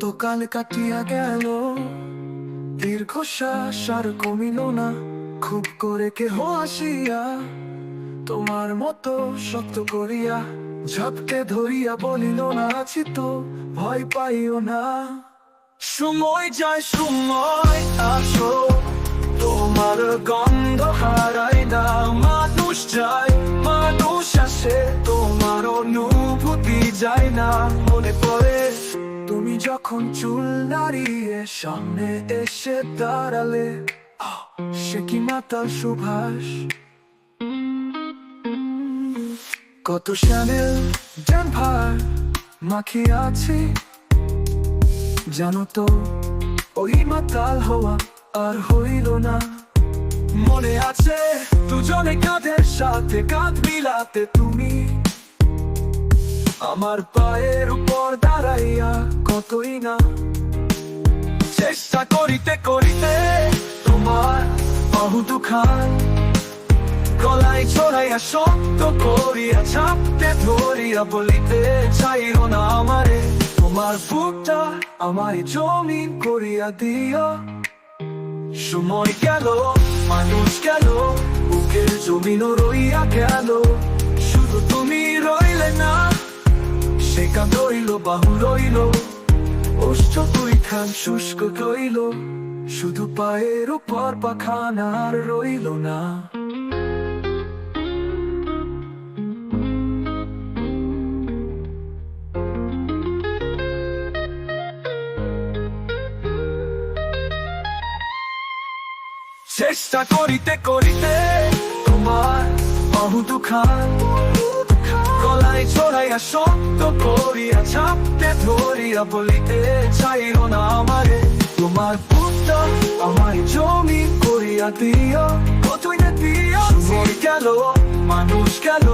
কতকাল কাটিয়া গেল, দীর্ঘশ্বাস আর কমিল না। খুব করে কেহ আসিয়া তোমার মতো শক্ত করিয়া ঝাপটে ধরিয়া বলিল না, আছি তো, ভয় পাইও না। সময় যায়, সময় আসো, তোমার গন্ধ হারাই না। মানুষ যায়, মানুষ আসে, তোমার অনুভূতি যায় না। মনে পড়ে তুমি যখন চুল নাড়িয়ে সামনে এসে দাঁড়ালে, সে কি মাতাল সুভাষ। কত শ্যানেল ডেনভার মাখিয়ে আছি, জানো তো ওই মাতাল হওয়া আর হইল না। মনে আছে দুজনে কাঁধের সাথে কাঁধ মিলাতে, তুমি আমার পায়ের উপর দাঁড়াইয়া কতই না। চেষ্টা করিতে করিতে তোমার বাহু দুখান গলায় ছড়াইয়া শক্ত করিয়া চাপতে ধরিয়া বলিতে চাইও না আমারে, তোমার বুকটা আমায় জমিন করিয়া দিও। সময় গেল, মানুষ গেল, বুকের জমিনও রইয়া গেল, শুধু তুমি রইলে না। সে কাঁধ রইল, বাহু রইল, ওষ্ঠ দুইখান শুষ্ক রইল, শুধু পায়ের উপর পাখানা আর রইল না। চেষ্টা করিতে করিতে তোমার বাহু দুখান গলায় ছড়াইয়া শক্ত করিয়া চাপতে ধরিয়া বলিতে চাইও না আমারে, তোমার বুকটা আমায় জমিন করিয়া দিও। কতই না দিও। সময় গেল, মানুষ গেল,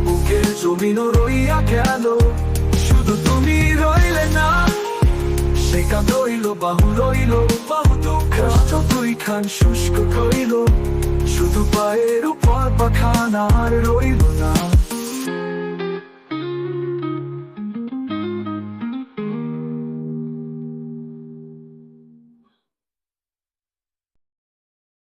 বুকের জমিনও রইয়া গেল, শুধু তুমি রইলে না। সে কাঁধ রইল, বাহু রইল, বাহু দুখান দুইখান শুষ্ক রইল, শুধু পায়ের উপর পাখানা আর রইল না।